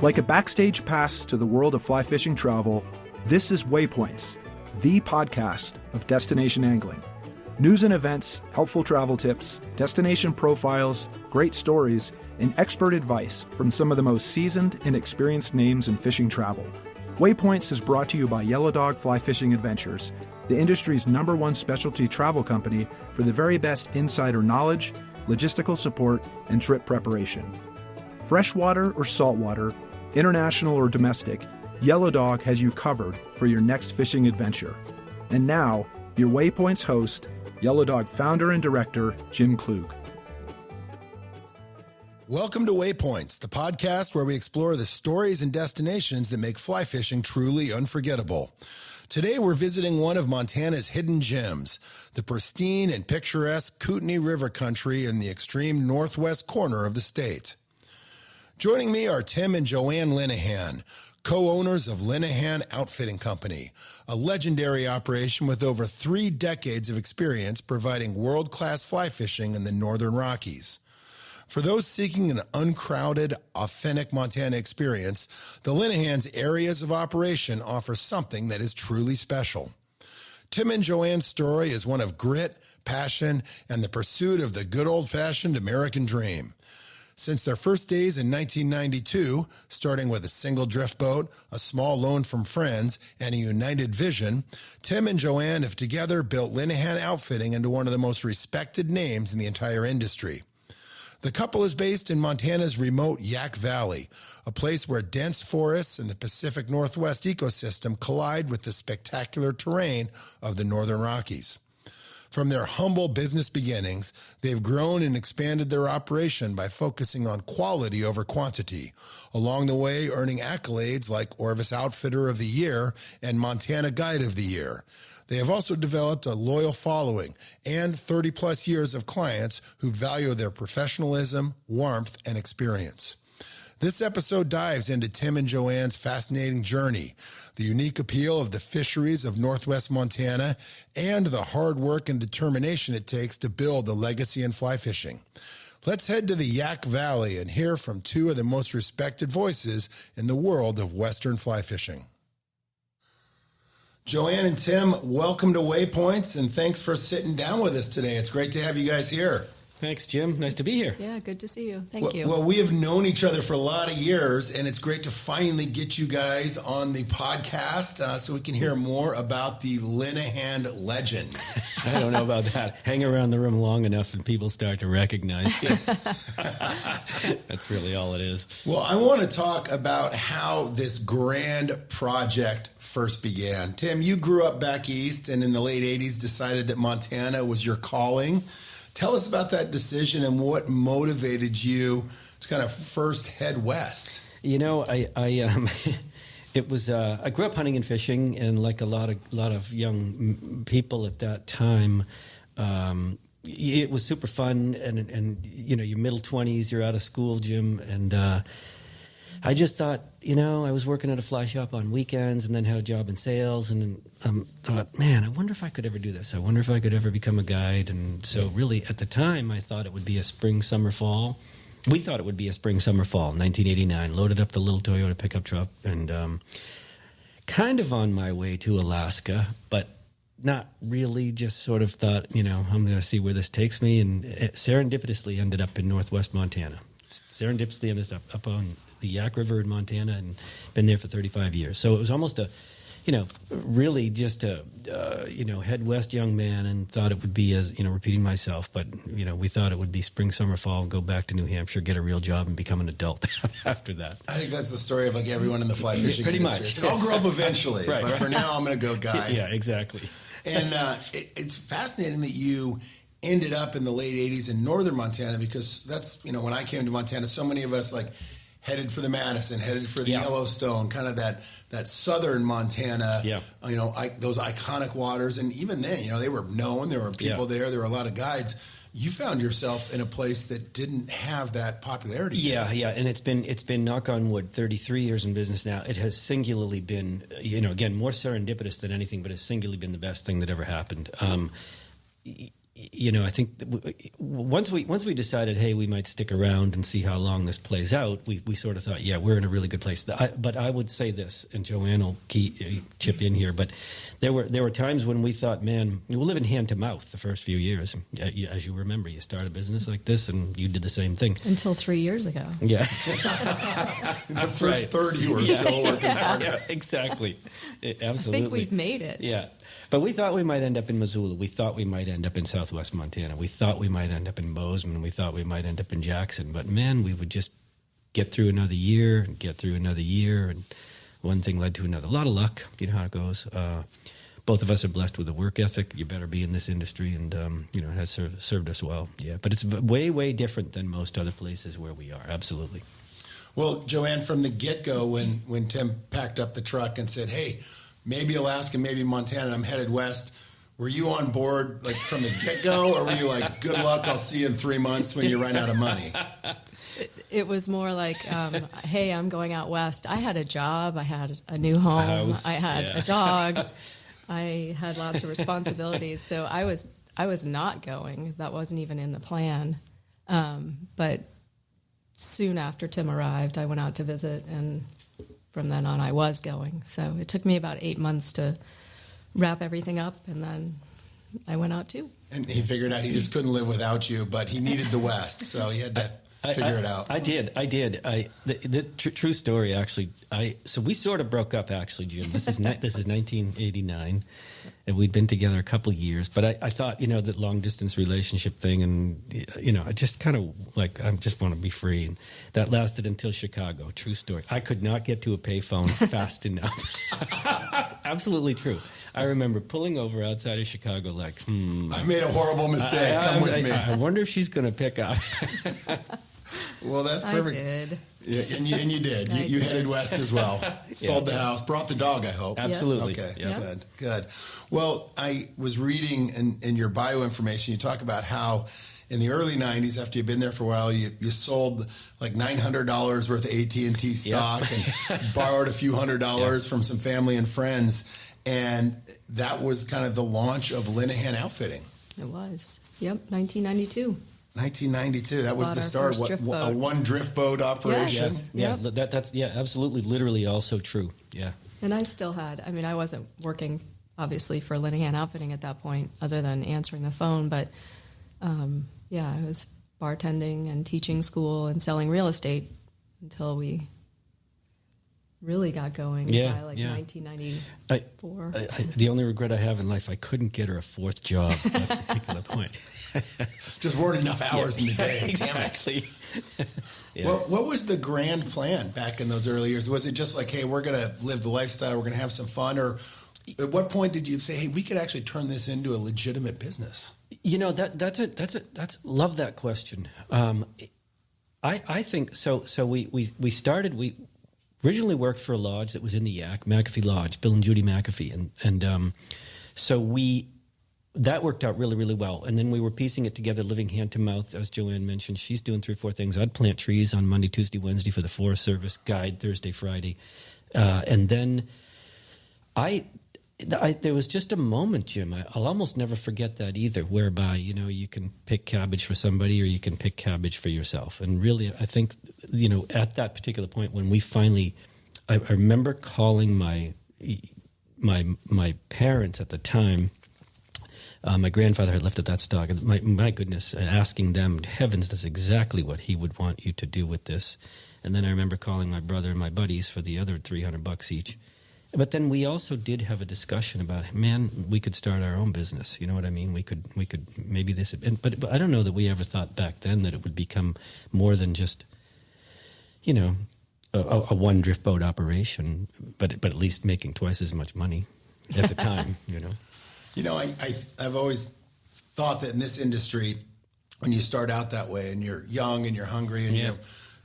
Like a backstage pass to the world of fly fishing travel, this is Waypoints, the podcast of destination angling. News and events, helpful travel tips, destination profiles, great stories, and expert advice from some of the most seasoned and experienced names in fishing travel. Waypoints is brought to you by Yellow Dog Fly Fishing Adventures, the industry's #1 specialty travel company for the very best insider knowledge, logistical support, and trip preparation. Freshwater or saltwater, international or domestic, Yellow Dog has you covered for your next fishing adventure. And now, your Waypoints host, Yellow Dog founder and director, Jim Klug. Welcome to Waypoints, the podcast where we explore the stories and destinations that make fly fishing truly unforgettable. Today, we're visiting one of Montana's hidden gems, the pristine and picturesque Kootenai River country in the extreme northwest corner of the state. Joining me are Tim and Joanne Linehan, co-owners of Linehan Outfitting Company, a legendary operation with over 3 decades of experience providing world-class fly fishing in the Northern Rockies. For those seeking an uncrowded, authentic Montana experience, the Linehans' areas of operation offer something that is truly special. Tim and Joanne's story is one of grit, passion, and the pursuit of the good old-fashioned American dream. Since their first days in 1992, starting with a single drift boat, a small loan from friends, and a united vision, Tim and Joanne have together built Linehan Outfitting into one of the most respected names in the entire industry. The couple is based in Montana's remote Yak Valley, a place where dense forests and the Pacific Northwest ecosystem collide with the spectacular terrain of the Northern Rockies. From their humble business beginnings, they've grown and expanded their operation by focusing on quality over quantity, along the way earning accolades like Orvis Outfitter of the Year and Montana Guide of the Year. They have also developed a loyal following and 30-plus years of clients who value their professionalism, warmth, and experience. This episode dives into Tim and Joanne's fascinating journey, the unique appeal of the fisheries of Northwest Montana, and the hard work and determination it takes to build a legacy in fly fishing. Let's head to the Yak Valley and hear from 2 of the most respected voices in the world of Western fly fishing. Joanne and Tim, welcome to Waypoints, and thanks for sitting down with us today. It's great to have you guys here. Thanks, Jim. Nice to be here. Yeah, good to see you. Thank you. Well, we have known each other for a lot of years, and it's great to finally get you guys on the podcast so we can hear more about the Linehan legend. I don't know about that. Hang around the room long enough and people start to recognize you. That's really all it is. Well, I want to talk about how this grand project first began. Tim, you grew up back east and in the late 80s decided that Montana was your calling. Tell us about that decision and what motivated you to kind of first head west. You know, it was I grew up hunting and fishing, and like a lot of young people at that time, it was super fun. And you know, your middle 20s, you're out of school, Jim, and I just thought, you know, I was working at a fly shop on weekends and then had a job in sales, and thought, man, I wonder if I could ever do this. I wonder if I could ever become a guide. And so really at the time, I thought it would be a spring, summer, fall. We thought it would be a spring, summer, fall, 1989. Loaded up the little Toyota pickup truck and kind of on my way to Alaska, but not really, just sort of thought, you know, I'm going to see where this takes me. And it serendipitously ended up in northwest Montana. Serendipitously ended up on the Yak River in Montana, and been there for 35 years. So it was almost a, you know, really just a, you know, head west young man, and thought it would be, as, you know, repeating myself, but, you know, we thought it would be spring, summer, fall, go back to New Hampshire, get a real job, and become an adult after that. I think that's the story of like everyone in the fly fishing Pretty industry. much. Like, I'll grow up eventually, Right. For now I'm going to go guide. Yeah, exactly. And it's fascinating that you ended up in the late 80s in northern Montana, because that's, you know, when I came to Montana, so many of us like headed for the Madison, headed for the Yellowstone, kind of that southern Montana, you know, those iconic waters. And even then, you know, they were known. There were people there. There were a lot of guides. You found yourself in a place that didn't have that popularity. Yeah. And it's been, knock on wood, 33 years in business now. It has singularly been, you know, again, more serendipitous than anything, but it's singularly been the best thing that ever happened. I think once we decided, hey, we might stick around and see how long this plays out, we sort of thought, yeah, we're in a really good place. But I would say this, and Joanne will chip in here, but there were times when we thought, man, we're living hand to mouth the first few years. As you remember, you start a business like this, and you did the same thing. Until 3 years ago. Yeah. In the first 30, we're still working in progress. Yeah, exactly. Absolutely. I think we've made it. Yeah. But we thought we might end up in Missoula. We thought we might end up in southwest Montana. We thought we might end up in Bozeman. We thought we might end up in Jackson. But, man, we would just get through another year and get through another year. And one thing led to another. A lot of luck. You know how it goes. Both of us are blessed with a work ethic. You better be in this industry. And, it has served us well. Yeah. But it's way, way different than most other places where we are. Absolutely. Well, Joanne, from the get-go, when Tim packed up the truck and said, hey, maybe Alaska, maybe Montana, and I'm headed west, were you on board like from the get-go, or were you like, good luck, I'll see you in 3 months when you run out of money? It was more like, hey, I'm going out west. I had a job. I had a new home. I had a dog. I had lots of responsibilities. So I was not going. That wasn't even in the plan. But soon after Tim arrived, I went out to visit, and from then on I was going. So it took me about 8 months to wrap everything up, and then I went out too. And he figured out he just couldn't live without you, but he needed the West, so he had to figure it out. I did. The true story, actually. So we sort of broke up, actually, Jim. This is 1989, and we'd been together a couple of years. But I thought, that long distance relationship thing, and I just kind of like I just want to be free, and that lasted until Chicago. True story. I could not get to a payphone fast enough. Absolutely true. I remember pulling over outside of Chicago, like, I made a horrible mistake. Come with me. I wonder if she's going to pick up. Well, that's perfect. I did. Yeah, and you did. You headed west as well. Sold the house, brought the dog, I hope. Absolutely. Okay, Yeah. Good. Well, I was reading in your bio information, you talk about how in the early 90s, after you've been there for a while, you sold like $900 worth of AT&T stock and borrowed a few $100s from some family and friends. And that was kind of the launch of Linehan Outfitting. It was. Yep, 1992. 1992. That was the start. A one drift boat operation. Yes. Yeah, Yep. that's absolutely, literally also true. Yeah. And I still had, I wasn't working, obviously, for Linehan Outfitting at that point, other than answering the phone. But, I was bartending and teaching school and selling real estate until we really got going by 1994. The only regret I have in life, I couldn't get her a fourth job at that particular point. Just weren't enough hours in the day. Exactly. What was the grand plan back in those early years? Was it just like, hey, we're going to live the lifestyle, we're going to have some fun? Or at what point did you say, hey, we could actually turn this into a legitimate business? That's love that question. I think so. So we started. We originally worked for a lodge that was in the Yak, McAfee Lodge, Bill and Judy McAfee, and so that worked out really, really well. And then we were piecing it together, living hand to mouth, as Joanne mentioned. She's doing 3 or 4 things. I'd plant trees on Monday, Tuesday, Wednesday for the Forest Service, guide Thursday, Friday, and then there was just a moment, Jim. I'll almost never forget that either, whereby, you can pick cabbage for somebody or you can pick cabbage for yourself. And really, I think, at that particular point when we finally, I remember calling my parents at the time. My grandfather had left at that stock, and my goodness, asking them, heavens, that's exactly what he would want you to do with this. And then I remember calling my brother and my buddies for the other $300 each. But then we also did have a discussion about, man, we could start our own business. You know what I mean? We could maybe this. But I don't know that we ever thought back then that it would become more than just, a one drift boat operation. But at least making twice as much money at the time. I've always thought that in this industry, when you start out that way and you're young and you're hungry and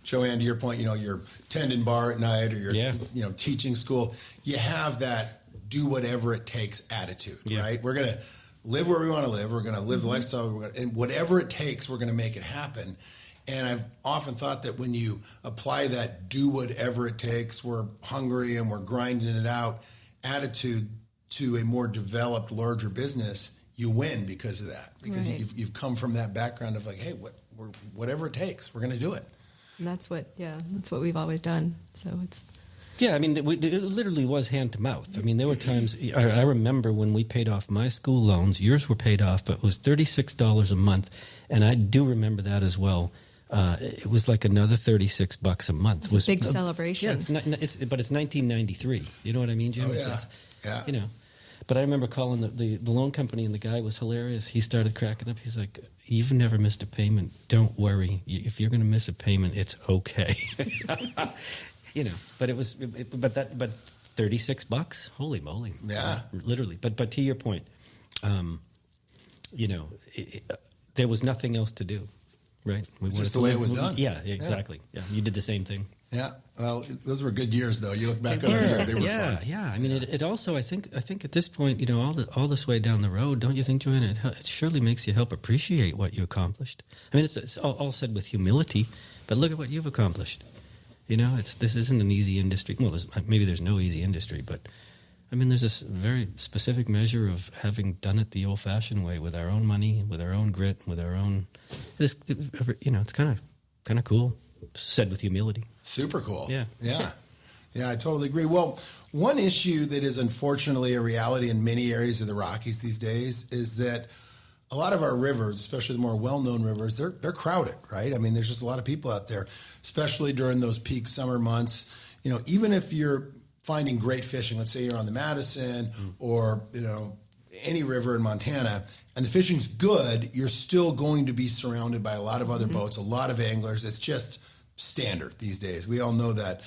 Joanne, to your point, you're tending bar at night or you're teaching school. You have that do whatever it takes attitude, right? We're going to live where we want to live. We're going to live the lifestyle. And whatever it takes, we're going to make it happen. And I've often thought that when you apply that do whatever it takes, we're hungry and we're grinding it out attitude to a more developed, larger business, you win because of that, because Right. you've come from that background of like, hey, whatever it takes, we're going to do it. And that's what we've always done. So it's. Yeah, I mean, it literally was hand to mouth. I mean, there were times, I remember when we paid off my school loans, yours were paid off, but it was $36 a month, and I do remember that as well. It was like another $36 a month. It's a big celebration. Yeah, but it's 1993. You know what I mean, Jim? Oh, yeah. Yeah. You know. But I remember calling the loan company, and the guy was hilarious. He started cracking up. He's like, "You've never missed a payment. Don't worry. If you're going to miss a payment, it's okay." You know, but but $36. Holy moly! Yeah, literally. But to your point, you know, there was nothing else to do, right? Just the way it was done. Yeah, exactly. Yeah, you did the same thing. Yeah. Well, those were good years, though. You look back on those years; they were fun. Yeah. I mean, it also, I think at this point, you know, all this way down the road, don't you think, Joanne? It surely makes you help appreciate what you accomplished. I mean, it's all said with humility, but look at what you've accomplished. You know, this isn't an easy industry. Well, maybe there's no easy industry, but I mean, there's this very specific measure of having done it the old-fashioned way, with our own money, with our own grit, with our own. You know, it's kind of cool. Said with humility. Super cool. Yeah. I totally agree. Well, one issue that is unfortunately a reality in many areas of the Rockies these days is that a lot of our rivers, especially the more well-known rivers, they're crowded, right? I mean, there's just a lot of people out there, especially during those peak summer months. You know, even if you're finding great fishing, let's say you're on the Madison or, you know, any river in Montana, and the fishing's good, you're still going to be surrounded by a lot of other boats, a lot of anglers. It's just standard these days. We all know that.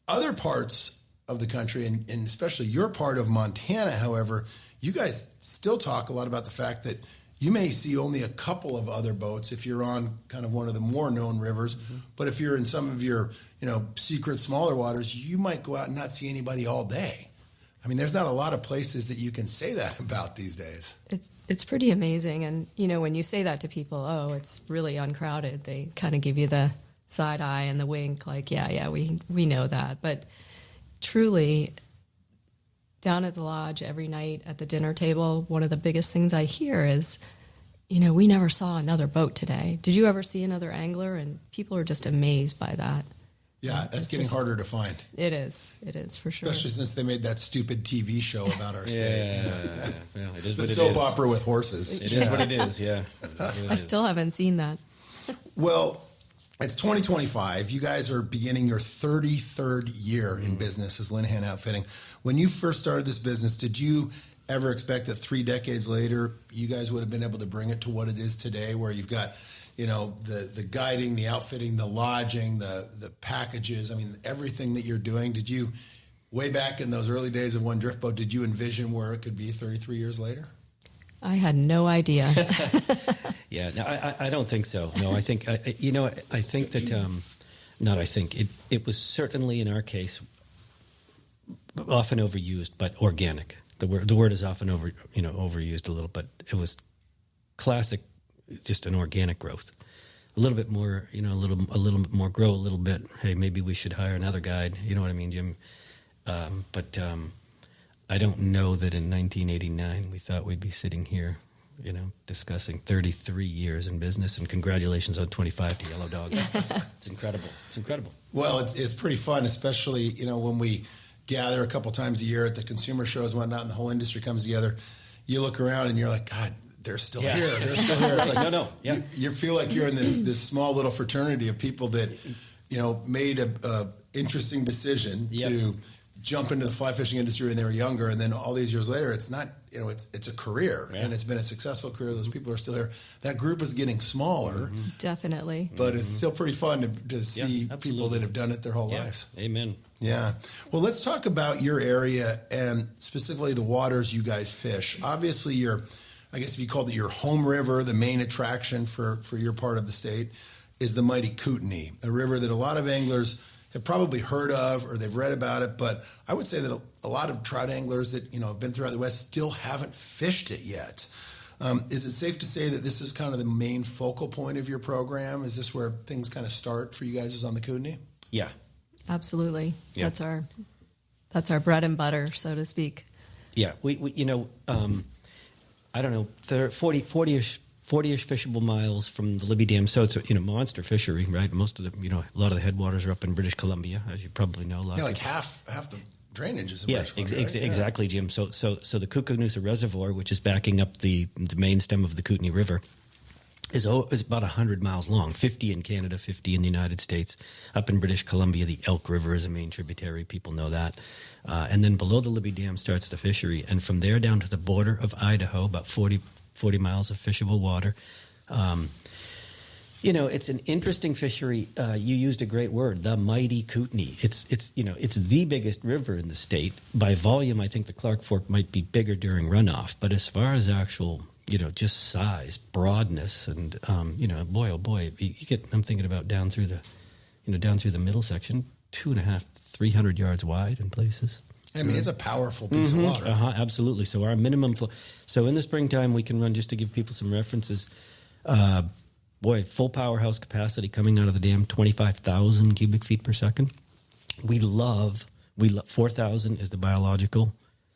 Other parts of the country, and especially your part of Montana, however, you guys still talk a lot about the fact that you may see only a couple of other boats if you're on kind of one of the more known rivers. But if you're in some of your, you know, secret smaller waters, you might go out and not see anybody all day. I mean, there's not a lot of places that you can say that about these days. It's pretty amazing. And, you know, when you say that to people, oh, it's really uncrowded, they kind of give you the side eye and the wink, like, yeah, we know that. But truly, down at the lodge every night at the dinner table, one of the biggest things I hear is, you know, we never saw another boat today. Did you ever see another angler? And people are just amazed by that. Yeah, that's getting harder to find. It is for sure. Especially since they made that stupid TV show about our state. Well, it is the what it soap is. opera with horses. It is what it is, yeah. I still haven't seen that. Well, it's 2025. You guys are beginning your 33rd year in business as Linehan Outfitting. When you first started this business, did you ever expect that 3 decades later, you guys would have been able to bring it to what it is today, where you've got, you know, the guiding, the outfitting, the lodging, the packages, I mean, everything that you're doing? Did you, way back in those early days of One Drift Boat, did you envision where it could be 33 years later? I had no idea. Yeah, no, I don't think so. No, I think, I think that, it was certainly in our case often overused, but organic. The word is often overused a little, but it was classic, just an organic growth. A little bit more, you know, a little bit more, grow a little bit. Hey, maybe we should hire another guide. You know what I mean, Jim? But I don't know that in 1989 we thought we'd be sitting here, you know, discussing 33 years in business, and congratulations on 25 to Yellow Dog. It's incredible. It's incredible. Well, it's pretty fun, especially, you know, when we gather a couple times a year at the consumer shows and whatnot, and the whole industry comes together. You look around and you're like, God, they're still here. They're still here. It's like, no. Yeah. You feel like you're in this small little fraternity of people that, you know, made a interesting decision to jump into the fly fishing industry when they were younger, and then all these years later, it's not, you know, it's a career, and it's been a successful career. Those people are still here. That group is getting smaller. Definitely. But it's still pretty fun to see people that have done it their whole lives. Amen. Yeah. Well, let's talk about your area and specifically the waters you guys fish. Obviously, I guess if you called it your home river, the main attraction for your part of the state is the mighty Kootenai, a river that a lot of anglers have probably heard of or they've read about it. But I would say that a lot of trout anglers that, you know, have been throughout the West still haven't fished it yet. Is it safe to say that this is kind of the main focal point of your program? Is this where things kind of start for you guys, is on the Kootenai? Yeah. Absolutely. Yeah. That's our bread and butter, so to speak. Yeah. We you know, I don't know, 40-ish fishable miles from the Libby Dam. So it's a monster fishery, right? Most of the, a lot of the headwaters are up in British Columbia, as you probably know. Like half the drainage is in British Columbia, right? Exactly, Jim. So the Kootenai Reservoir, which is backing up the main stem of the Kootenai River, is about 100 miles long, 50 in Canada, 50 in the United States. Up in British Columbia, the Elk River is a main tributary. People know that. And then below the Libby Dam starts the fishery. And from there down to the border of Idaho, about 40 miles of fishable water. It's an interesting fishery. You used a great word, the mighty Kootenai. It's the biggest river in the state. By volume, I think the Clark Fork might be bigger during runoff. But as far as actual just size, broadness, and boy, oh boy, I'm thinking about down through the middle section, 250-300 yards wide in places. I mean, it's a powerful piece of water. Absolutely. So our minimum flow. So in the springtime, we can run, just to give people some references. Full powerhouse capacity coming out of the dam, 25,000 cubic feet per second. We love 4,000 is the biological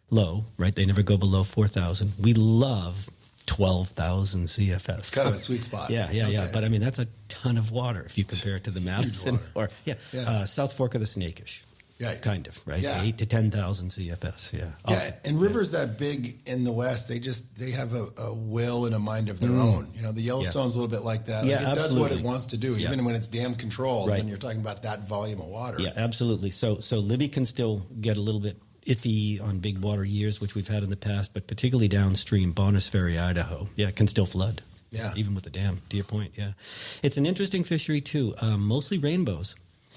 low, right? They never go below 4,000. We love 12,000 CFS. It's kind of a sweet spot. Yeah. But I mean, that's a ton of water if you compare it to the Madison South Fork of the Snakish. Yeah. Kind of, right? Yeah. 8 to 10,000 CFS. Yeah. Yeah. And rivers that big in the West, they have a will and a mind of their own. The Yellowstone's a little bit like that. Yeah, it does what it wants to do, even when it's dam controlled, right. when you're talking about that volume of water. Yeah, absolutely. So Libby can still get a little bit iffy on big water years, which we've had in the past, but particularly downstream, Bonners Ferry, Idaho, it can still flood. Yeah. Even with the dam, to your point, yeah. It's an interesting fishery, too. Mostly rainbows,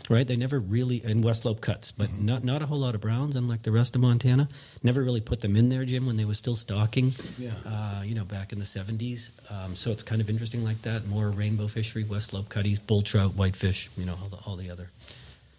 right? They never really, and West Slope cuts, but not a whole lot of browns, unlike the rest of Montana. Never really put them in there, Jim, when they were still stocking, back in the 70s. So it's kind of interesting like that. More rainbow fishery, West Slope cutties, bull trout, whitefish, all the other.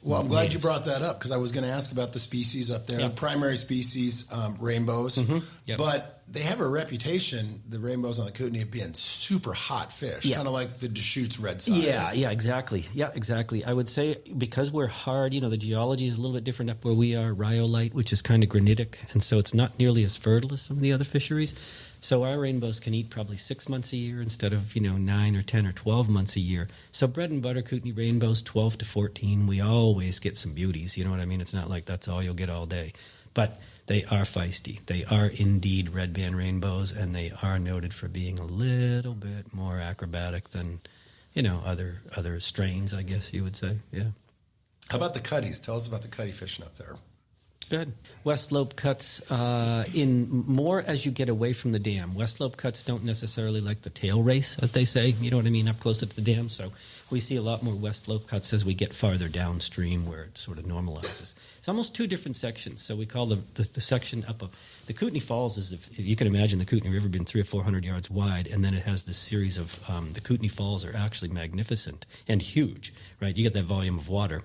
Well, I'm glad you brought that up, because I was going to ask about the species up there. Yep. Primary species, rainbows. Yep. But they have a reputation, the rainbows on the Kootenai, of being super hot fish, kind of like the Deschutes red sides. Yeah, exactly. Yeah, exactly. I would say because we're hard, the geology is a little bit different up where we are, rhyolite, which is kind of granitic, and so it's not nearly as fertile as some of the other fisheries. So our rainbows can eat probably 6 months a year instead of, 9 or 10 or 12 months a year. So bread and butter Kootenai rainbows, 12 to 14. We always get some beauties. You know what I mean? It's not like that's all you'll get all day. But they are feisty. They are indeed redband rainbows, and they are noted for being a little bit more acrobatic than, other strains, I guess you would say. Yeah. How about the cutties? Tell us about the cutty fishing up there. Good. West Slope cuts in more as you get away from the dam. West Slope cuts don't necessarily like the tail race, as they say, you know what I mean, up closer to the dam. So we see a lot more West Slope cuts as we get farther downstream where it sort of normalizes. It's almost two different sections. So we call the section up of the Kootenai Falls is, if you can imagine, the Kootenai River being 300 or 400 yards wide, and then it has this series of the Kootenai Falls are actually magnificent and huge, right? You get that volume of water.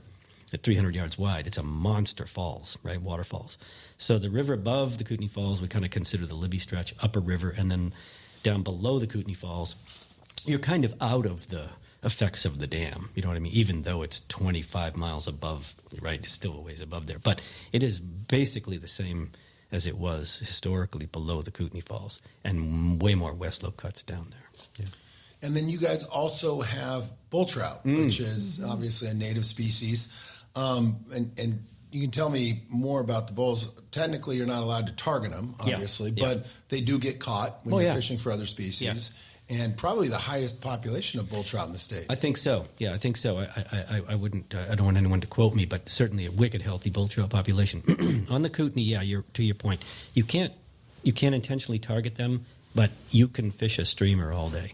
At 300 yards wide, it's a monster falls, right? Waterfalls. So the river above the Kootenai Falls, we kind of consider the Libby stretch, upper river, and then down below the Kootenai Falls, you're kind of out of the effects of the dam. You know what I mean? Even though it's 25 miles above, right? It's still a ways above there. But it is basically the same as it was historically below the Kootenai Falls, and way more West Slope cuts down there. Yeah. And then you guys also have bull trout, which is obviously a native species. And you can tell me more about the bulls. Technically, you're not allowed to target them, obviously, but they do get caught when you're fishing for other species. Yeah. And probably the highest population of bull trout in the state. I think so. Yeah, I think so. I wouldn't. I don't want anyone to quote me, but certainly a wicked healthy bull trout population on the Kootenai. To your point. You can't intentionally target them, but you can fish a streamer all day.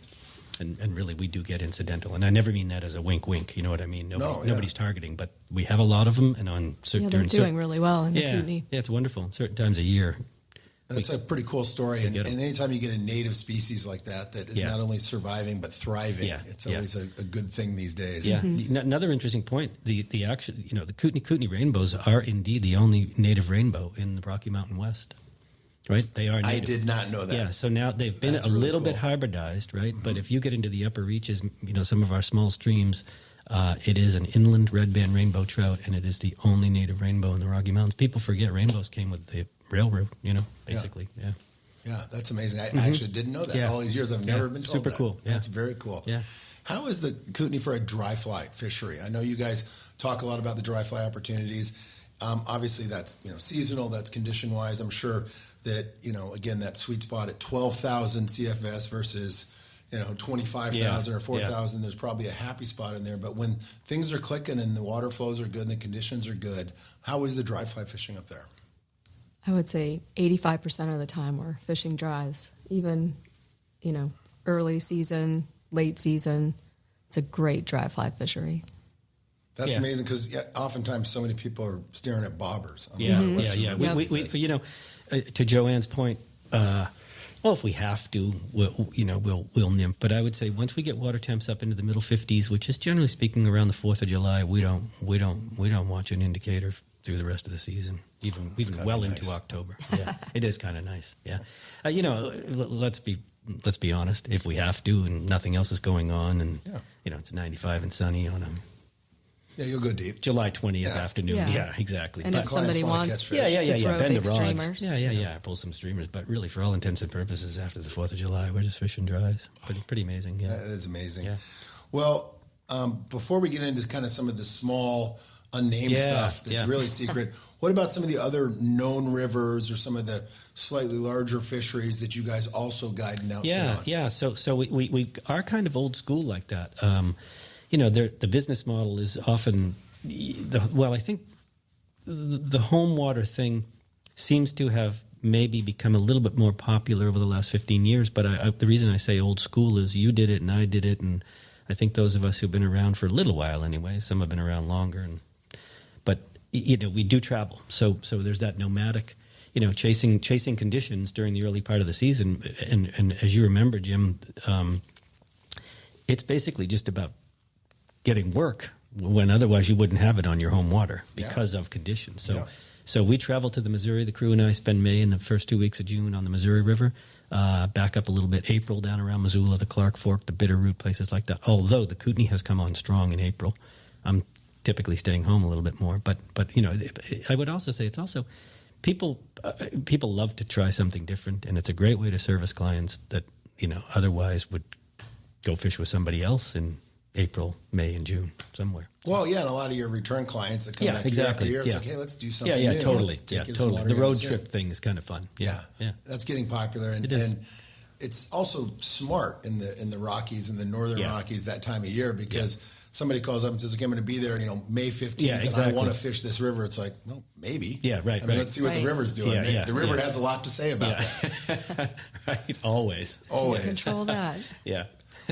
And really, we do get incidental. And I never mean that as a wink, you know what I mean? Nobody's targeting, but we have a lot of them. And on certain they're doing really well in the Kootenai. Yeah, it's wonderful. Certain times a year. That's a pretty cool story. And anytime you get a native species like that is not only surviving but thriving, it's always a good thing these days. Yeah. Another interesting point, the Kootenai rainbows are indeed the only native rainbow in the Rocky Mountain West. Right, they are native. I did not know that. Yeah, so now they've been a little bit hybridized, right? Mm-hmm. But if you get into the upper reaches, some of our small streams, it is an inland redband rainbow trout, and it is the only native rainbow in the Rocky Mountains. People forget rainbows came with the railroad, basically. Yeah. Yeah, that's amazing. I actually didn't know that. Yeah. All these years, I've never been told super that. cool. Yeah. That's very cool. Yeah. How is the Kootenai for a dry fly fishery? I know you guys talk a lot about the dry fly opportunities. Obviously, that's seasonal. That's condition wise. I'm sure that again that sweet spot at 12,000 CFS versus 25,000 or 4,000. There's probably a happy spot in there. But when things are clicking and the water flows are good and the conditions are good, how is the dry fly fishing up there? I would say 85% of the time we're fishing dries. Even early season, late season, it's a great dry fly fishery. That's amazing because oftentimes so many people are staring at bobbers. We to Joanne's point, if we have to, we'll nymph. But I would say once we get water temps up into the middle 50s, which is generally speaking around the 4th of July, we don't watch an indicator through the rest of the season, even well into October. Yeah, it is kind of nice. Yeah, let's be honest. If we have to, and nothing else is going on, and it's 95 and sunny on you'll go deep. July 20th afternoon. Yeah, exactly. And if somebody wants to throw bend big the rods. streamers. Pull some streamers. But really, for all intents and purposes, after the 4th of July, we're just fishing dries. Pretty amazing. Yeah, that is amazing. Yeah. Well, before we get into kind of some of the small unnamed stuff that's really secret, what about some of the other known rivers or some of the slightly larger fisheries that you guys also guide and outfit on? Yeah. So we are kind of old school like that. The business model is often, I think the home water thing seems to have maybe become a little bit more popular over the last 15 years. But the reason I say old school is you did it and I did it. And I think those of us who've been around for a little while anyway, some have been around longer. But we do travel. So there's that nomadic, chasing conditions during the early part of the season. And as you remember, Jim, it's basically just about getting work when otherwise you wouldn't have it on your home water because of conditions. So we travel to the Missouri. The crew and I spend May and the first 2 weeks of June on the Missouri River. Back up a little bit, April down around Missoula, the Clark Fork, the Bitterroot, places like that. Although the Kootenai has come on strong in April, I'm typically staying home a little bit more. But I would also say it's also people love to try something different, and it's a great way to service clients that otherwise would go fish with somebody else in April, May, and June somewhere. Well, and a lot of your return clients that come back year after year, it's like, hey, let's do something new. Totally. The road trip thing is kind of fun. Yeah. That's getting popular, and it's also smart in the Rockies and the Northern Rockies that time of year because somebody calls up and says, okay, I'm going to be there, May 15th, and I want to fish this river. It's like, well, maybe. Yeah, right. Let's see what the river's doing. The river has a lot to say about that. Right. Always. Control that. Yeah.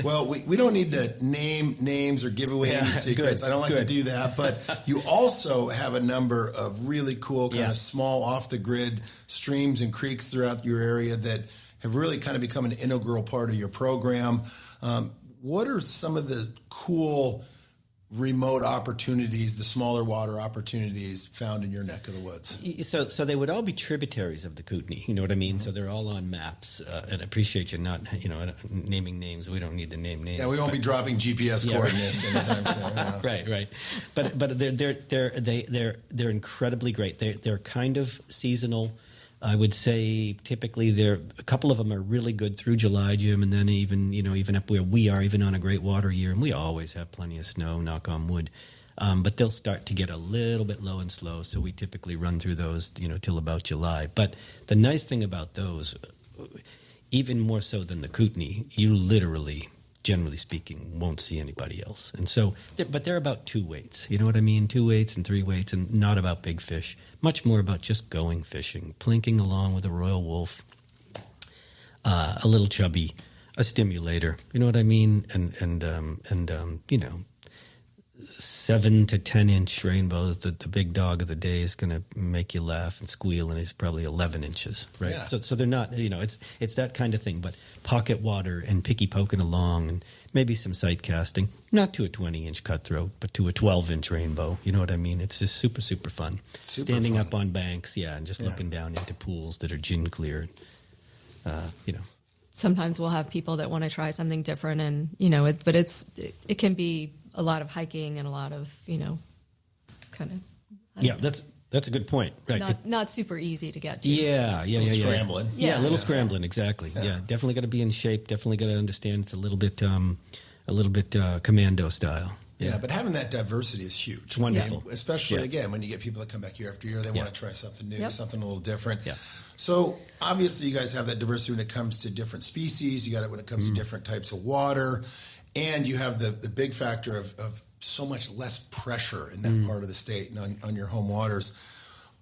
Well, we don't need to name names or give away any secrets. I don't like to do that. But you also have a number of really cool kind of small off-the-grid streams and creeks throughout your area that have really kind of become an integral part of your program. What are some of the cool remote opportunities, the smaller water opportunities found in your neck of the woods? So they would all be tributaries of the Kootenai, you know what I mean? Mm-hmm. So they're all on maps, and I appreciate you not, naming names. We don't need to name names. Yeah, we won't be dropping GPS coordinates anytime soon. Right. But they're incredibly great. They're kind of seasonal. I would say typically a couple of them are really good through July, Jim, and then even up where we are, even on a great water year, and we always have plenty of snow, knock on wood, but they'll start to get a little bit low and slow, so we typically run through those, till about July. But the nice thing about those, even more so than the Kootenai, you literally, generally speaking, won't see anybody else. And so, but they're about 2 weights, you know what I mean? 2 weights and 3 weights, and not about big fish. Much more about just going fishing, plinking along with a royal wolf, a little chubby, a stimulator. You know what I mean? And 7 to 10 inch rainbows. The big dog of the day is going to make you laugh and squeal, and he's probably 11 inches, right? Yeah. So they're not. It's that kind of thing. But pocket water and picky poking along, and maybe some sight casting, not to a 20-inch cutthroat, but to a 12-inch rainbow. You know what I mean? It's just super, super fun. Standing up on banks, and just looking down into pools that are gin clear. Sometimes we'll have people that want to try something different, and it can be a lot of hiking and a lot of kind of. That's That's a good point. Right. Not super easy to get to. Yeah. Scrambling. Yeah, a little scrambling, exactly. Yeah, definitely got to be in shape. Definitely got to understand it's a little bit commando style. Yeah, but having that diversity is huge. It's wonderful. And especially, again, when you get people that come back year after year, they want to try something new, something a little different. Yeah. So, obviously, you guys have that diversity when it comes to different species. You got it when it comes to different types of water. And you have the big factor of so much less pressure in that part of the state and on your home waters.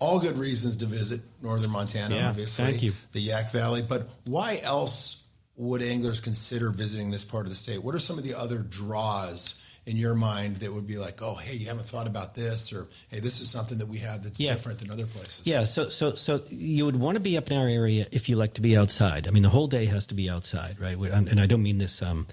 All good reasons to visit northern Montana, obviously. Thank you. The Yak Valley. But why else would anglers consider visiting this part of the state? What are some of the other draws in your mind that would be like, oh, hey, you haven't thought about this, or hey, this is something that we have that's different than other places? Yeah, so you would want to be up in our area if you like to be outside. I mean, the whole day has to be outside, right? And I don't mean this, I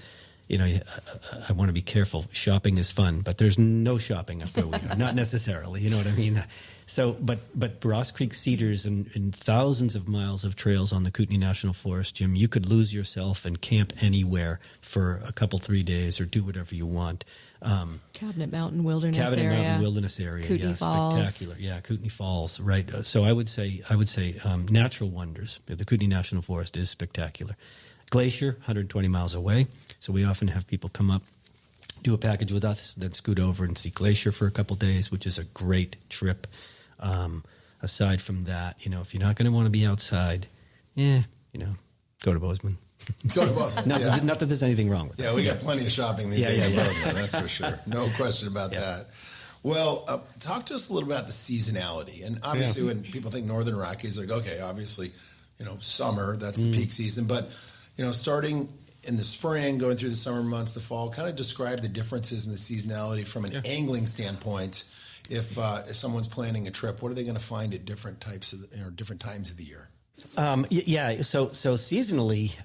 want to be careful. Shopping is fun, but there's no shopping up where we are, not necessarily, you know what I mean? So, but Ross Creek Cedars and thousands of miles of trails on the Kootenai National Forest, Jim, you could lose yourself and camp anywhere for a couple, 3 days, or do whatever you want. Cabinet Mountain Wilderness area. Kootenai Falls. Spectacular. Yeah, Kootenai Falls, right. So I would say natural wonders. The Kootenai National Forest is spectacular. Glacier, 120 miles away. So we often have people come up, do a package with us, then scoot over and see Glacier for a couple days, which is a great trip. Aside from that, if you're not going to want to be outside, go to Bozeman. Go to Bozeman. Not that there's anything wrong with that. Yeah, we got plenty of shopping these days in Bozeman, that's for sure. No question about that. Well, talk to us a little bit about the seasonality. And obviously when people think Northern Rockies, they're like, okay, obviously, summer, that's the peak season. But, starting in the spring, going through the summer months, the fall, kind of describe the differences in the seasonality from an angling standpoint. If someone's planning a trip, what are they going to find at different times of the year? So seasonally,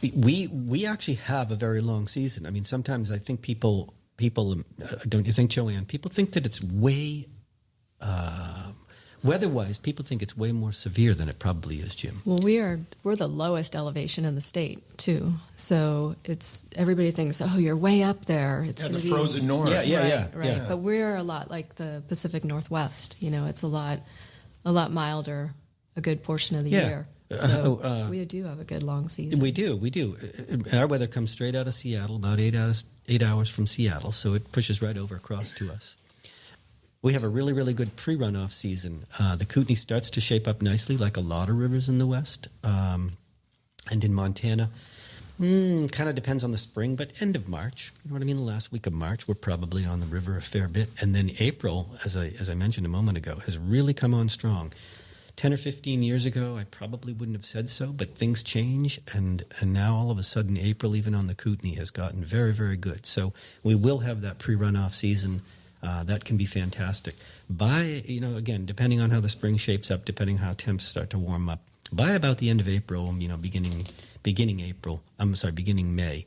we actually have a very long season. I mean, sometimes I think people, don't you think, Joanne? People think that it's way, weather-wise, people think it's way more severe than it probably is, Jim. Well, we're the lowest elevation in the state too, so everybody thinks, oh, you're way up there. It's the frozen north. Right. But we're a lot like the Pacific Northwest. It's a lot milder a good portion of the year. So we do have a good long season. We do. Our weather comes straight out of Seattle, about 8 hours from Seattle, so it pushes right over across to us. We have a really, really good pre-runoff season. The Kootenai starts to shape up nicely, like a lot of rivers in the West. And in Montana, kind of depends on the spring, but end of March. You know what I mean? The last week of March, we're probably on the river a fair bit. And then April, as I mentioned a moment ago, has really come on strong. 10 or 15 years ago, I probably wouldn't have said so, but things change, and now all of a sudden April, even on the Kootenai, has gotten very, very good. So we will have that pre-runoff season. That can be fantastic. Again, depending on how the spring shapes up, depending how temps start to warm up, by about the end of April, beginning May,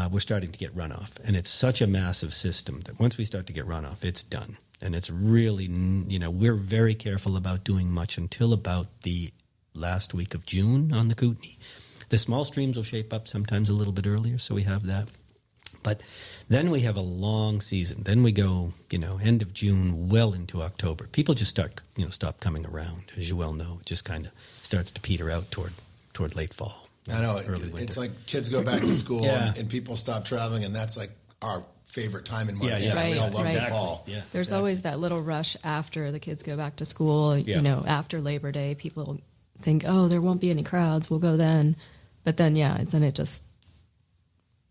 we're starting to get runoff. And it's such a massive system that once we start to get runoff, it's done. And it's really, we're very careful about doing much until about the last week of June on the Kootenai. The small streams will shape up sometimes a little bit earlier, so we have that. But then we have a long season. Then we go, end of June, well into October. People just stop coming around, as you well know. It just kind of starts to peter out toward late fall. I know. It's like kids go back to school and people stop traveling, and that's like our favorite time in Montana. Right, we all love the fall. Yeah, There's always that little rush after the kids go back to school. After Labor Day, people think, oh, there won't be any crowds. We'll go then. But then it just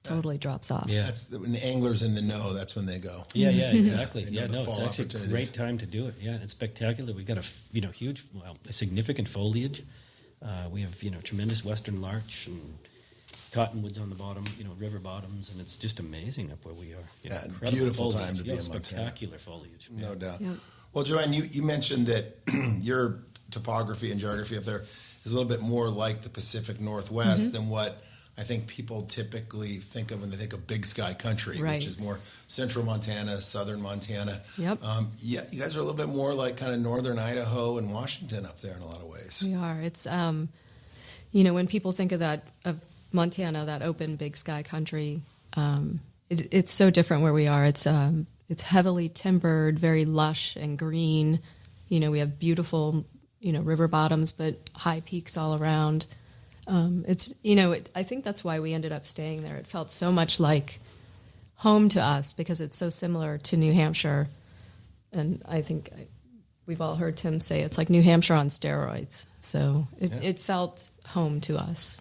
totally drops off. Yeah, that's when the anglers in the know. That's when they go. Yeah, exactly. It's actually a great time to do it. Yeah, it's spectacular. We got a significant foliage. We have tremendous western larch and cottonwoods on the bottom, river bottoms, and it's just amazing up where we are. Beautiful foliage. time to be in Montana. Spectacular foliage. No doubt. Yep. Well, Joanne, you mentioned that your topography and geography up there is a little bit more like the Pacific Northwest than what I think people typically think of when they think of big sky country, which is more central Montana, southern Montana. Yep. You guys are a little bit more like kind of northern Idaho and Washington up there in a lot of ways. We are. It's, when people think of Montana, that open big sky country, it's so different where we are. It's heavily timbered, very lush and green, We have beautiful, river bottoms, but high peaks all around. I think that's why we ended up staying there. It felt so much like home to us because it's so similar to New Hampshire. And I think we've all heard Tim say it's like New Hampshire on steroids. So it felt home to us.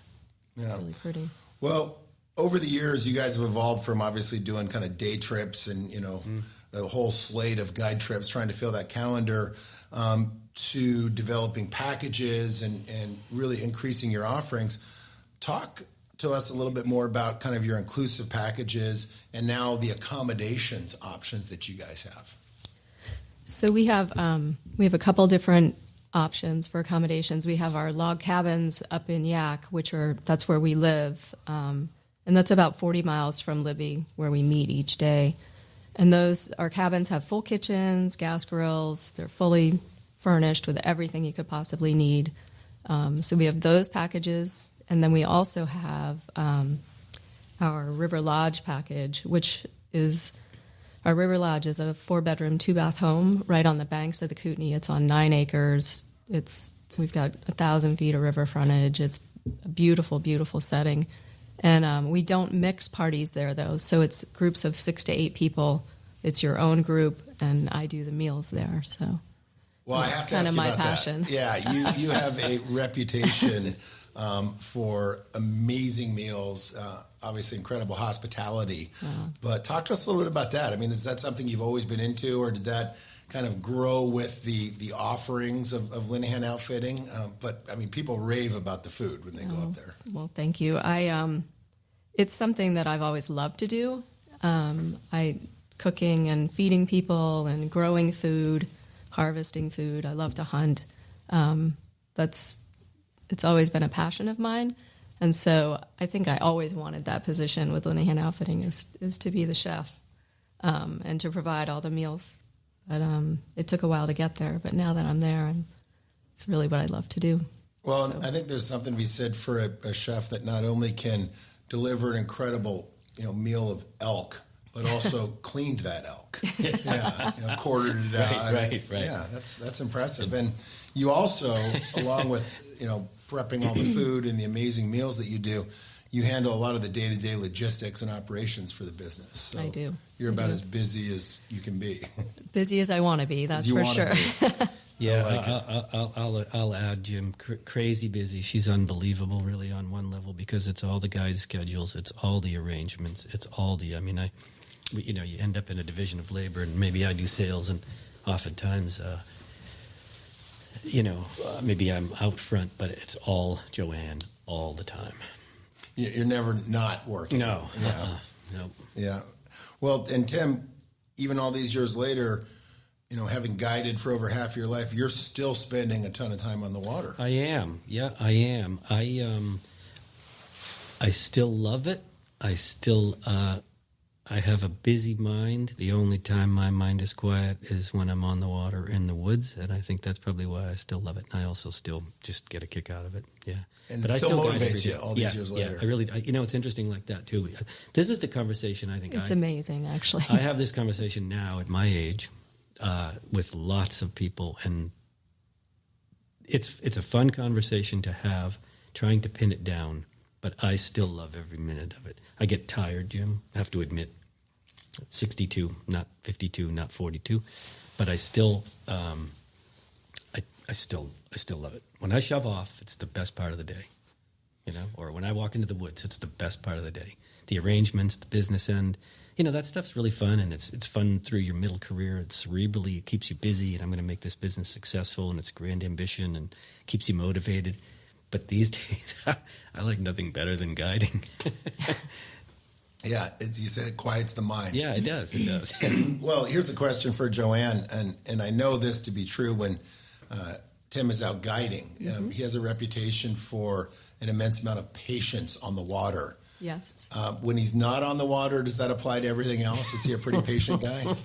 It's really pretty. Well, over the years, you guys have evolved from obviously doing kind of day trips and, the whole slate of guide trips, trying to fill that calendar, to developing packages and really increasing your offerings. Talk to us a little bit more about kind of your inclusive packages and now the accommodations options that you guys have. So we have a couple different options for accommodations. We have our log cabins up in Yak, that's where we live, and that's about 40 miles from Libby, where we meet each day. And our cabins have full kitchens, gas grills. They're fully furnished with everything you could possibly need. So we have those packages, and then we also have our River Lodge package, our River Lodge is a 4-bedroom, 2-bath home right on the banks of the Kootenai. It's on 9 acres. We've got 1,000 feet of river frontage. It's a beautiful, beautiful setting. And we don't mix parties there, though. So it's groups of 6 to 8 people. It's your own group, and I do the meals there. So, well, I have to kind ask of you my about passion. That. Yeah, you have a reputation for amazing meals. Obviously, incredible hospitality. Wow. But talk to us a little bit about that. I mean, is that something you've always been into, or did that kind of grow with the offerings of Linehan Outfitting? But I mean, people rave about the food when they go up there. Well, thank you. It's something that I've always loved to do. Cooking and feeding people and growing food, harvesting food. I love to hunt. It's always been a passion of mine. And so I think I always wanted that position with Linehan Outfitting is to be the chef and to provide all the meals. But it took a while to get there. But now that I'm there, it's really what I love to do. Well, I think there's something to be said for a chef that not only can deliver an incredible meal of elk, but also cleaned that elk. Yeah, quartered it out. Right. Yeah, that's impressive. And you also, along with prepping all the food and the amazing meals that you do, you handle a lot of the day-to-day logistics and operations for the business. So I do. You're about as busy as you can be. Busy as I want to be, that's for sure. Yeah, I'll add, Jim, crazy busy. She's unbelievable, really, on one level, because it's all the guide schedules, it's all the arrangements, it's all you end up in a division of labor, and maybe I do sales, and oftentimes, maybe I'm out front, but it's all Joanne all the time. You're never not working. No. Yeah. Nope. Yeah. Well, and Tim, even all these years later, having guided for over half your life, you're still spending a ton of time on the water. I am. Yeah, I am. I still love it. I still, I have a busy mind. The only time my mind is quiet is when I'm on the water in the woods, and I think that's probably why I still love it. And I also still just get a kick out of it. Yeah. And it still motivates you all these years later. Yeah, I really, it's interesting like that, too. This is the conversation I think it's amazing, actually. I have this conversation now at my age with lots of people, and it's a fun conversation to have, trying to pin it down, but I still love every minute of it. I get tired, Jim, I have to admit. 62, not 52, not 42, but I still I still love it. When I shove off, it's the best part of the day, or when I walk into the woods, it's the best part of the day. The arrangements, the business end, that stuff's really fun, and it's fun through your middle career. It's cerebrally, it keeps you busy, and I'm going to make this business successful, and it's grand ambition, and keeps you motivated. But these days, I like nothing better than guiding. Yeah, you said it quiets the mind. Yeah, it does. It does. Well, here's a question for Joanne, and I know this to be true when Tim is out guiding. Mm-hmm. He has a reputation for an immense amount of patience on the water. Yes. When he's not on the water, does that apply to everything else? Is he a pretty patient guy?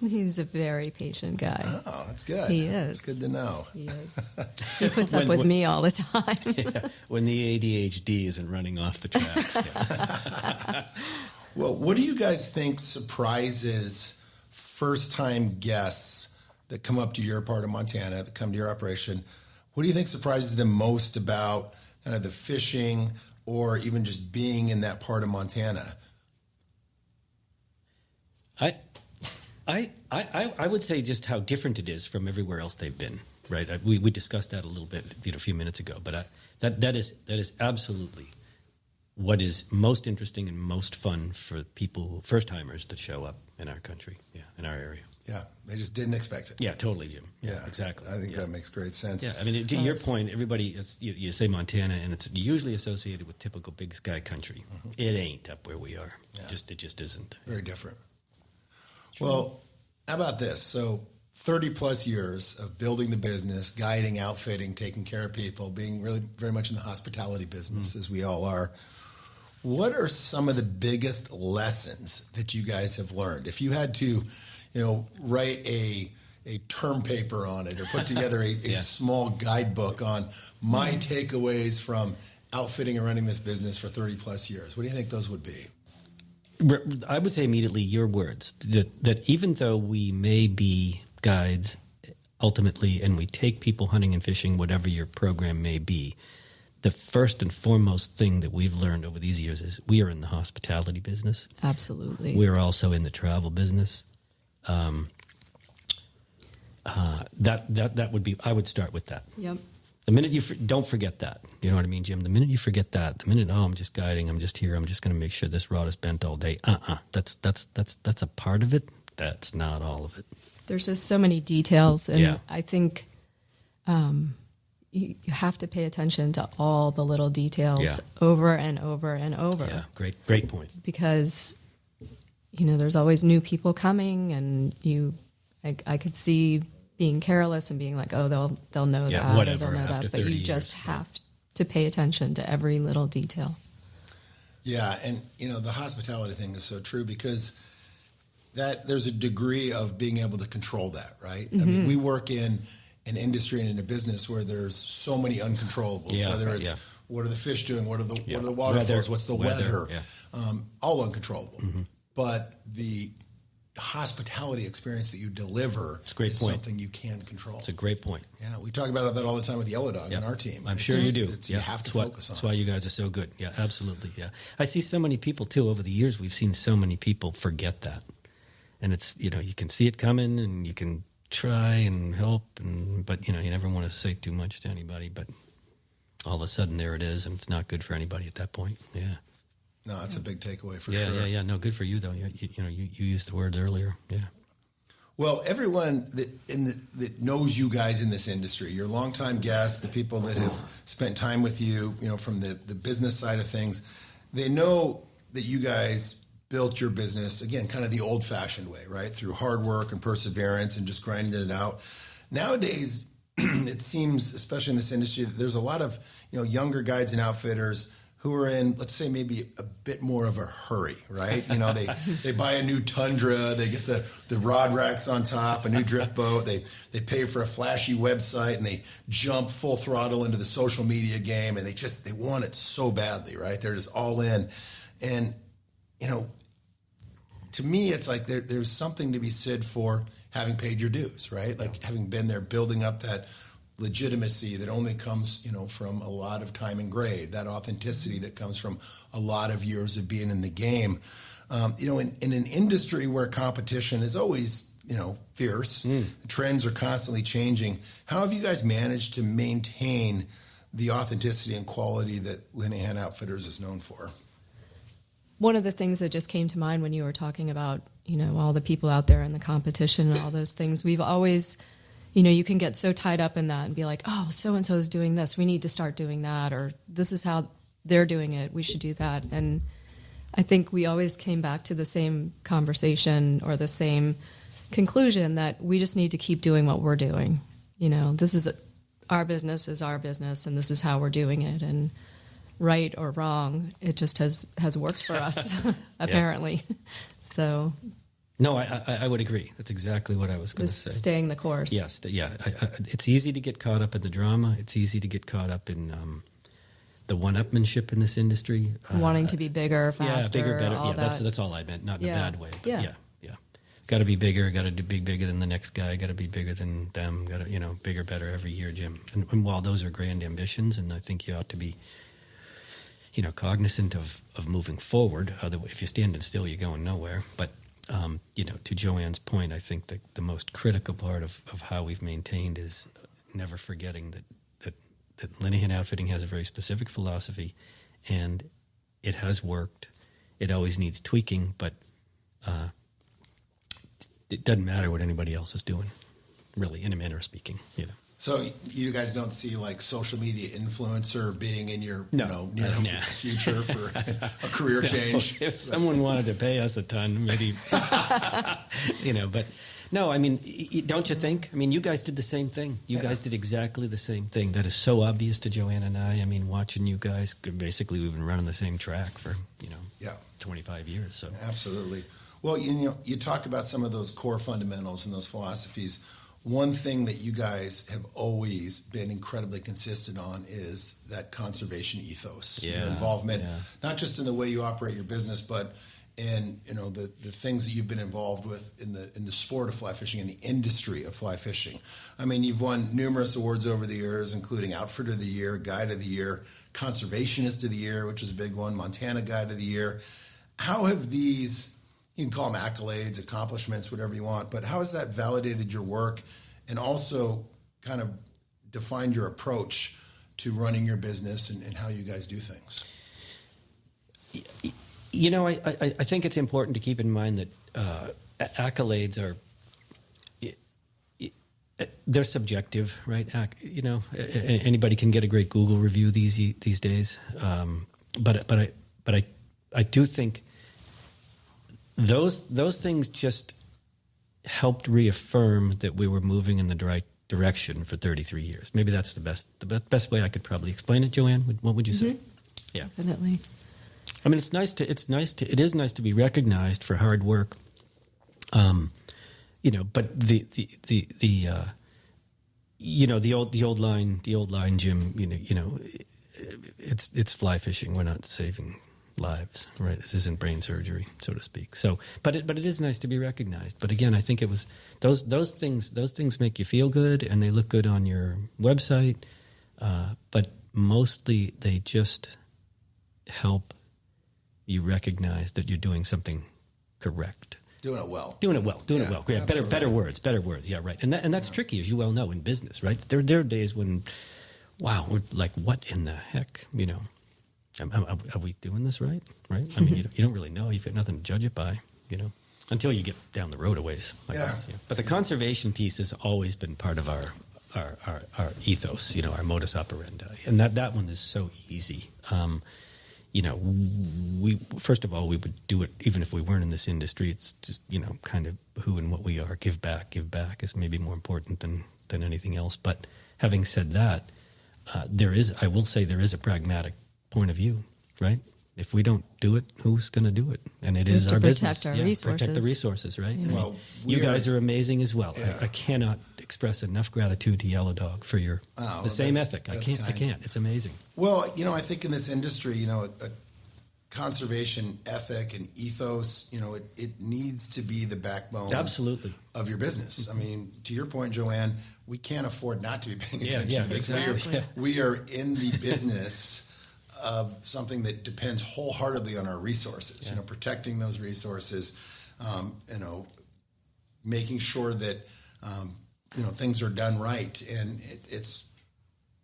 He's a very patient guy. Oh, that's good. He is. It's good to know. He is. He puts up with me all the time. Yeah, when the ADHD isn't running off the tracks. Yeah. Well, what do you guys think surprises first-time guests that come up to your part of Montana, that come to your operation, what do you think surprises them most about kind of the fishing or even just being in that part of Montana? I would say just how different it is from everywhere else they've been. Right, we discussed that a little bit, a few minutes ago. But that is absolutely what is most interesting and most fun for people, first timers that show up in our country, in our area. Yeah, they just didn't expect it. Yeah, totally, Jim. Yeah, exactly. I think that makes great sense. Yeah, I mean, to your point, everybody, you say Montana, and it's usually associated with typical big sky country. Mm-hmm. It ain't up where we are. Yeah. It just isn't. Very different. Well, how about this? So 30 plus years of building the business, guiding, outfitting, taking care of people, being really very much in the hospitality business, as we all are. What are some of the biggest lessons that you guys have learned? If you had to, write a term paper on it or put together a small guidebook on my takeaways from outfitting and running this business for 30 plus years, what do you think those would be? I would say immediately your words, that even though we may be guides ultimately and we take people hunting and fishing, whatever your program may be, the first and foremost thing that we've learned over these years is we are in the hospitality business. Absolutely. We're also in the travel business. That would be, I would start with that. Yep. The minute you don't forget that, you know what I mean, Jim? The minute you forget that, the minute, I'm just guiding, I'm just here, I'm just going to make sure this rod is bent all day. That's a part of it. That's not all of it. There's just so many details, and I think you have to pay attention to all the little details over and over and over. Yeah, great point. Because there's always new people coming, and I could see being careless and being like, oh, they'll know that, whatever, or they'll know after that, but you just have to pay attention to every little detail. Yeah, and the hospitality thing is so true because that there's a degree of being able to control that, right? Mm-hmm. I mean, we work in an industry and in a business where there's so many uncontrollables, whether it's what are the fish doing, what are the waterfalls, what's the weather, all uncontrollable. Mm-hmm. But the hospitality experience that you deliver is something you can control. It's a great point. Yeah, we talk about that all the time with Yellow Dog on our team. I'm sure you do. You have to focus on it. That's why you guys are so good. Yeah, absolutely. Yeah, I see so many people too. Over the years, we've seen so many people forget that. And it's, you can see it coming and you can try and help, but you never want to say too much to anybody, but all of a sudden there it is, and it's not good for anybody at that point. Yeah. No, that's a big takeaway for sure. Yeah. No, good for you though. You used the words earlier. Yeah. Well, everyone that knows you guys in this industry, your longtime guests, the people that have spent time with you, from the business side of things, they know that you guys built your business, again, kind of the old-fashioned way, right? Through hard work and perseverance and just grinding it out. Nowadays, it seems, especially in this industry, that there's a lot of, younger guides and outfitters who are in, let's say, maybe a bit more of a hurry, right? They buy a new Tundra, they get the rod racks on top, a new drift boat, they pay for a flashy website, and they jump full throttle into the social media game, and they want it so badly, right? They're just all in. And, to me, it's like there's something to be said for having paid your dues, right? Like having been there, building up that legitimacy that only comes, from a lot of time and grade, that authenticity that comes from a lot of years of being in the game. In an industry where competition is always, fierce, trends are constantly changing. How have you guys managed to maintain the authenticity and quality that Linehan Outfitters is known for? One of the things that just came to mind when you were talking about, all the people out there and the competition and all those things, we've always, you can get so tied up in that and be like, oh, so-and-so is doing this, we need to start doing that, or this is how they're doing it, we should do that. And I think we always came back to the same conversation or the same conclusion that we just need to keep doing what we're doing. This is our business, and this is how we're doing it. And right or wrong, it just has worked for us, apparently. So, no, I would agree. That's exactly what I was going to say. Staying the course. Yes, it's easy to get caught up in the drama. It's easy to get caught up in the one-upmanship in this industry, wanting to be bigger, faster, bigger, better. All that. That's all I meant, not in a bad way. But yeah. got to be bigger, got to be bigger than the next guy, got to be bigger than them, got to, bigger, better every year, Jim. And while those are grand ambitions, and I think you ought to be, cognizant of moving forward. Otherwise, if you're standing still, you're going nowhere. But, to Joanne's point, I think that the most critical part of how we've maintained is never forgetting that Linehan Outfitting has a very specific philosophy, and it has worked. It always needs tweaking, but it doesn't matter what anybody else is doing, really, in a manner of speaking. So you guys don't see like social media influencer being in your No. future for a career change? If someone wanted to pay us a ton, maybe, but no, I mean, don't you think? I mean, you guys did the same thing. You guys did exactly the same thing. That is so obvious to Joanne and I. I mean, watching you guys, basically we've been running the same track for, 25 years. So Absolutely. Well, you talk about some of those core fundamentals and those philosophies. One thing that you guys have always been incredibly consistent on is that conservation ethos, your involvement, not just in the way you operate your business, but in the things that you've been involved with in the sport of fly fishing, in the industry of fly fishing. I mean, you've won numerous awards over the years, including Outfitter of the Year, Guide of the Year, Conservationist of the Year, which is a big one, Montana Guide of the Year. How have these, you can call them accolades, accomplishments, whatever you want, but how has that validated your work and also kind of defined your approach to running your business and how you guys do things? I think it's important to keep in mind that accolades are, they're subjective, right? Anybody can get a great Google review these days, but I do think those things just helped reaffirm that we were moving in the right direction for 33 years. Maybe that's the best way I could probably explain it. Joanne, what would you say? Yeah, Definitely. I mean, it is nice to be recognized for hard work. But the old line, Jim, it's fly fishing. We're not saving lives, right? This isn't brain surgery, so to speak. So, but it is nice to be recognized. But again, I think it was those things make you feel good and they look good on your website. But mostly they just help you recognize that you're doing something correct. Doing it well. Yeah, better words. Yeah, right. And that's tricky, as you well know, in business, right? There are days when, wow, we're like, what in the heck, Are we doing this right? Right? I mean, you don't really know. You've got nothing to judge it by, until you get down the road a ways. I guess, yeah. But the conservation piece has always been part of our ethos, our modus operandi, and that one is so easy. We first of all we would do it even if we weren't in this industry. It's just kind of who and what we are. Give back is maybe more important than anything else. But having said that, I will say there is a pragmatic point of view, right? If we don't do it, who's going to do it? And it is our business. Protect the resources, right? Yeah. Well, you guys are amazing as well. Yeah. I cannot express enough gratitude to Yellow Dog for the same ethic. I can't. It's amazing. Well, I think in this industry, a conservation ethic and ethos, it needs to be the backbone absolutely of your business. I mean, to your point, Joanne, we can't afford not to be paying attention. Yeah, exactly. We are in the business of something that depends wholeheartedly on our resources, protecting those resources, making sure that, things are done right. And it's,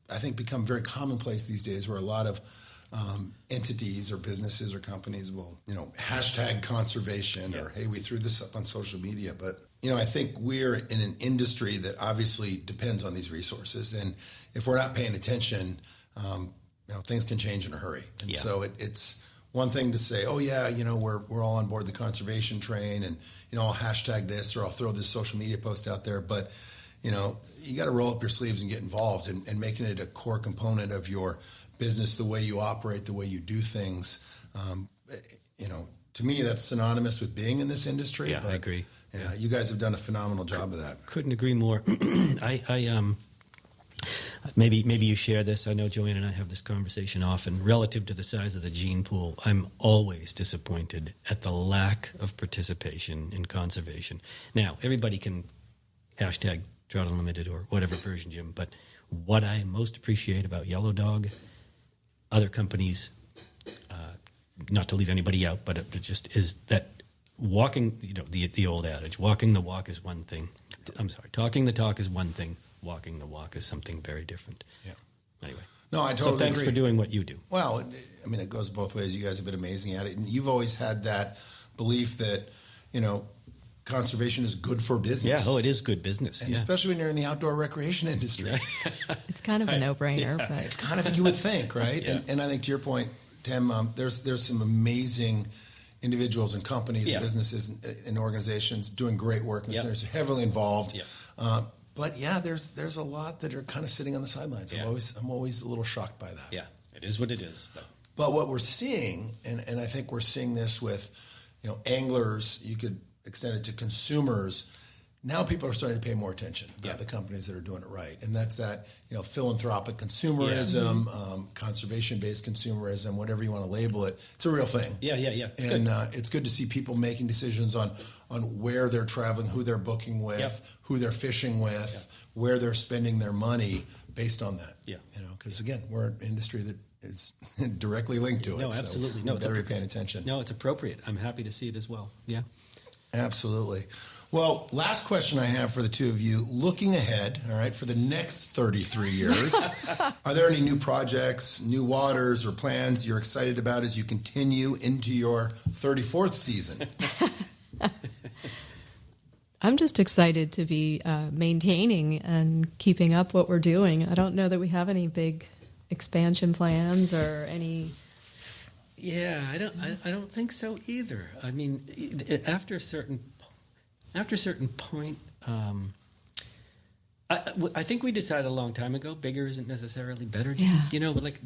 I think, become very commonplace these days where a lot of entities or businesses or companies will, hashtag conservation or, hey, we threw this up on social media. But, I think we're in an industry that obviously depends on these resources. And if we're not paying attention, things can change in a hurry. And so it's one thing to say, oh, yeah, we're all on board the conservation train and, I'll hashtag this or I'll throw this social media post out there. But, you got to roll up your sleeves and get involved and making it a core component of your business, the way you operate, the way you do things. To me, that's synonymous with being in this industry. Yeah, I agree. Yeah, you guys have done a phenomenal job of that. Couldn't agree more. I maybe you share this. I know Joanne and I have this conversation often. Relative to the size of the gene pool, I'm always disappointed at the lack of participation in conservation. Now, everybody can hashtag Trout Unlimited or whatever version, Jim, but what I most appreciate about Yellow Dog, other companies, not to leave anybody out, but it just is that walking, the old adage, walking the walk is one thing. I'm sorry, talking the talk is one thing. Walking the walk is something very different. Yeah. Anyway. No, I totally So thanks agree. for doing what you do. Well, I mean, it goes both ways. You guys have been amazing at it. And you've always had that belief that, conservation is good for business. Yeah, it is good business. And especially when you're in the outdoor recreation industry. It's kind of a no-brainer. But It's kind of, you would think, right? Yeah. And I think to your point, Tim, there's some amazing individuals and companies and businesses and organizations doing great work in this industry, heavily involved. Yeah. But yeah, there's a lot that are kind of sitting on the sidelines. Yeah. I'm always a little shocked by that. Yeah, it is what it is. But what we're seeing, and I think we're seeing this with, anglers, you could extend it to consumers. Now people are starting to pay more attention about the companies that are doing it right. And that's that, philanthropic consumerism, conservation-based consumerism, whatever you want to label it. It's a real thing. Yeah. And it's good to see people making decisions on where they're traveling, who they're booking with, who they're fishing with, where they're spending their money based on that. Yeah. Because, again, we're an industry that is directly linked to it. No, absolutely. So better be paying attention. No, it's appropriate. I'm happy to see it as well. Yeah. Absolutely. Well, last question I have for the two of you. Looking ahead, all right, for the next 33 years, are there any new projects, new waters, or plans you're excited about as you continue into your 34th season? I'm just excited to be maintaining and keeping up what we're doing. I don't know that we have any big expansion plans or any. Yeah, I don't think so either. I mean, after a certain point, I think we decided a long time ago, bigger isn't necessarily better. Yeah. Like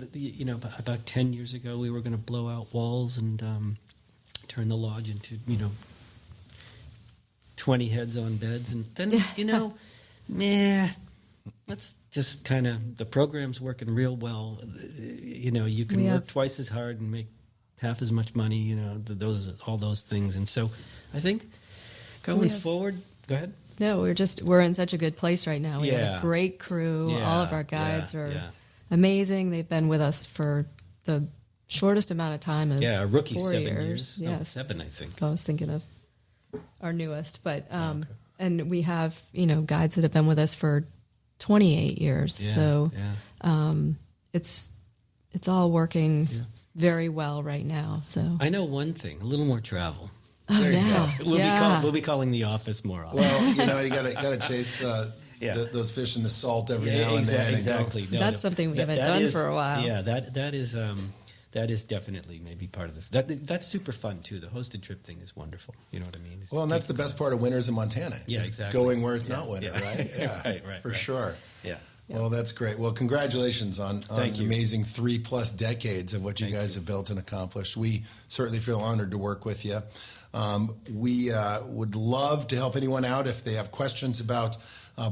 about 10 years ago, we were going to blow out walls and turn the lodge into 20 heads on beds, and then that's just kind of, the program's working real well. You can work twice as hard and make half as much money. All those things, and so I think going forward. Go ahead. No, we're in such a good place right now. We have a great crew. All of our guides are amazing. They've been with us for the shortest amount of time as a rookie 4 7 years. years. Yes. 7, I think. I was thinking of our newest, but and we have guides that have been with us for 28 years. So it's all working very well right now. So I know one thing: a little more travel. There you go. We'll be calling the office more often. Well, you gotta chase those fish in the salt every now and then. Exactly. That's something we haven't done for a while. Yeah, that is definitely maybe part of that's super fun too. The hosted trip thing is wonderful. You know what I mean? Well, and that's the best part of winters in Montana. Yeah, is exactly. Going where it's not winter, right? Yeah, right, for sure. Yeah. Well, that's great. Well, congratulations on Thank you. Amazing 3+ decades of what you guys have built and accomplished. We certainly feel honored to work with you. We would love to help anyone out if they have questions about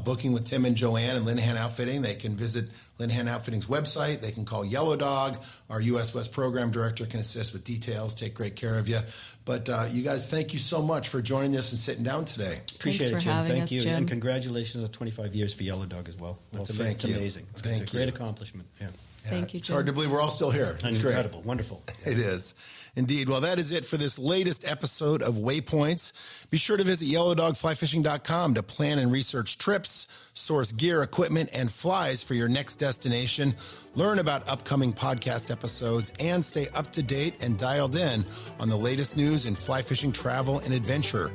booking with Tim and Joanne and Linehan Outfitting. They can visit Linehan Outfitting's website. They can call Yellow Dog. Our U.S. West Program Director can assist with details, take great care of you. But you guys, thank you so much for joining us and sitting down today. Appreciate it, Jim. Thank you. Jim. And congratulations on 25 years for Yellow Dog as well. It's amazing. It's a great accomplishment. Yeah. Thank you, It's Jim. hard to believe we're all still here. It's Incredible. great. Wonderful. It is. Indeed. Well, that is it for this latest episode of Waypoints. Be sure to visit yellowdogflyfishing.com to plan and research trips, source gear, equipment, and flies for your next destination, learn about upcoming podcast episodes, and stay up to date and dialed in on the latest news in fly fishing travel and adventure.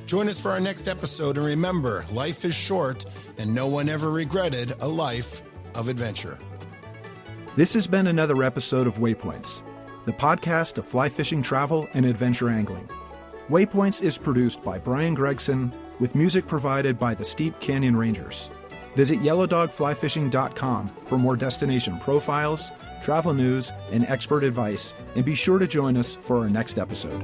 Join us for our next episode, and remember, life is short, and no one ever regretted a life of adventure. This has been another episode of Waypoints, the podcast of fly fishing travel and adventure angling. Waypoints is produced by Brian Gregson, with music provided by the Steep Canyon Rangers. Visit yellowdogflyfishing.com for more destination profiles, travel news, and expert advice, and be sure to join us for our next episode.